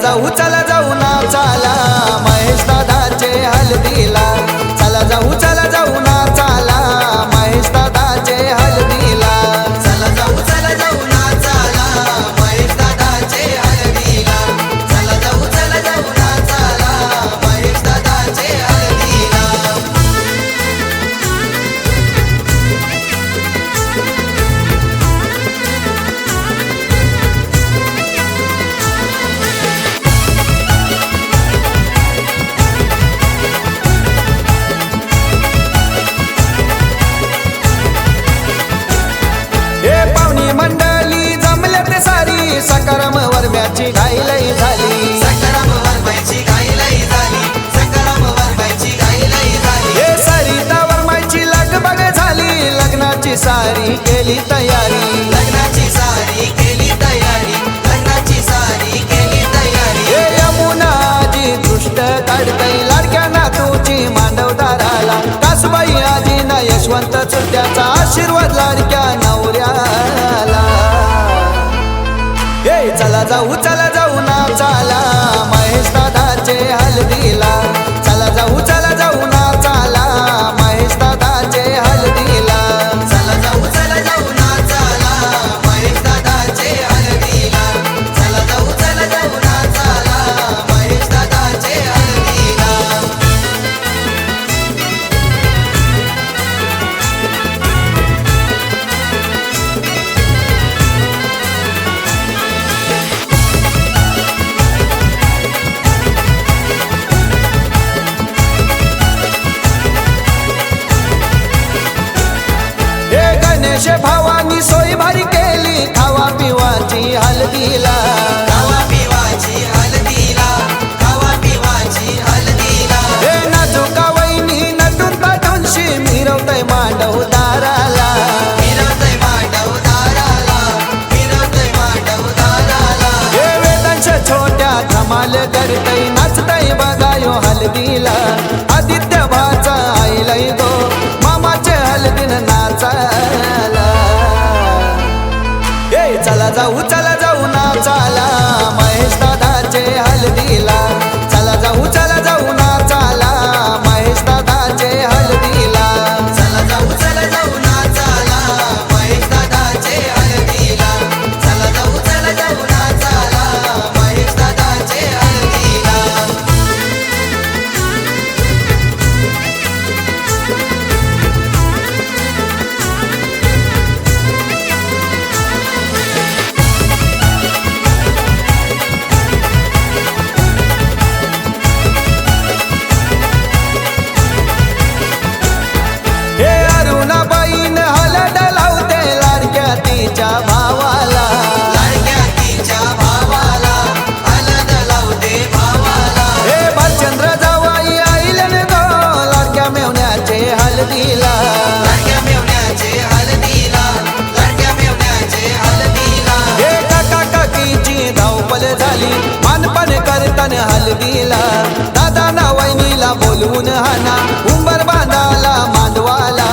चला जाऊ नाचाला महेश दादाचे हल्दीला चला जाऊ नाचाला महेश दादाचे हल्दीला चला जाऊ नाचाला महेश दादाचे हल्दीला चला जाऊ नाचाला महेश दादाचे हल्दीला मंडळी जमले ते सारी सकाराम वरब्याची घाईलई झाली सकाराम वरब्याची घाईलई झाली सकाराम वरब्याची घाईलई झाली हे सरिता वर्माची लगबग झाली लग्नाची सारी केली तयारी लग्नाची सारी केली तयारी लग्नाची सारी केली तयारी हे यमुनाजी दृष्ट काढतई लाडक्या नातूची मांडवदाराला कासबाई आजीना यशवंत चुलत्याचा आशीर्वाद लाडक्या नवऱ्याला चला जाऊ नाचाला महेश दादाचे हल्दीला चला जाऊ नाचाला महेश दादाचे हल्दीला चला जाऊ नाचाला महेश दादाचे हल्दीला चला जाऊ नाचाला महेश दादाचे हल्दीला गणेश भावानी सोय भारी केली खावा पिवाची हल्दीला खावा पिवाची हल्दीला खावा पिवाची हल्दीला हे नाजुका वहिनी नटून पाठूनशी मिरवतय मांडवदाराला मिरवतय मांडवदाराला मिरवतय मांडवदाराला हे वेदांश छोट्या धमाल करतय नाचतय बघायो हल्दीला आदित्य भाचा आईलय गो मामाचे हल्दीन नाचाला चला जाऊ नाचाला महेश दादाचे हल्दीला चला जाऊ नाचाला महेश दादाचे हल्दीला चला जाऊ नाचाला महेश दादाचे हल्दीला चला जाऊ नाचाला महेश दादाचे हल्दीला भावाला लाडक्या तिच्या भावाला हलद लावते भावाला हे भालचंद्र जावाई आईलन गो लाडक्या मेवण्याचे हल्दीला लाडक्या मेवण्याचे हल्दीला लाडक्या मेवण्याचे हल्दीला हे काका काकीची धावपल झाली मानपण करताना हल्दीला दादा ना वहिनीला बोलवून हाना उंबर बांधाला मांडवाला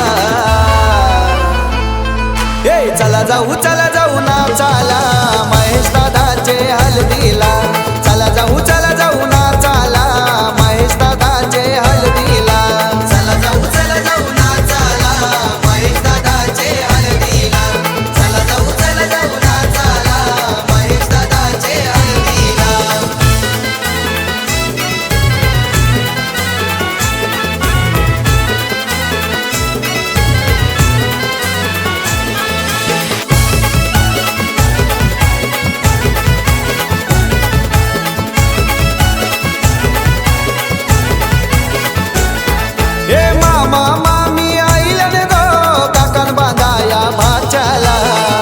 चला जाऊ नाचाला महेश दादाचे हल्दीला चला जाऊ नाचाला महेश दादाचे हल्दीला चला जाऊ नाचाला महेश दादाचे हल्दीला चला जाऊ नाचाला महेश दादाचे हल्दीला मामी आईलन गो काकन बांधाया भाच्याला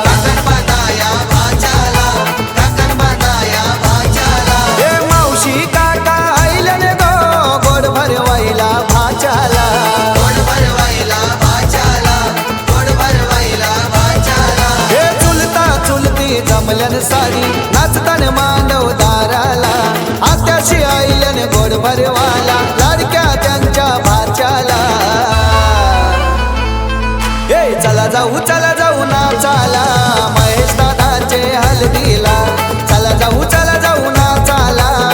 काकन बांधाया भाच्याला काकन बांधाया भाच्याला हे मावशी काका आईलन गो गोड भरवायला भाच्याला गोड भरवायला भाच्याला गोड भरवायला भाच्याला हे चुलती जमलन सारी नाचतान मांडवदाराला आत्याशी आईलन गोड भरवाला लाडक्या त्यांच्या भाच्याला चला जाऊ नाचाला महेश दादाचे हल्दीला चला जाऊ नाचाला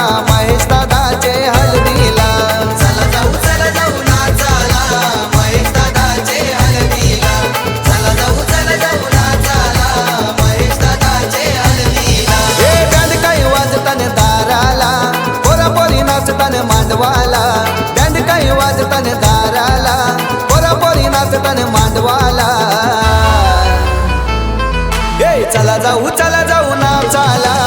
चला जाऊ नाचाला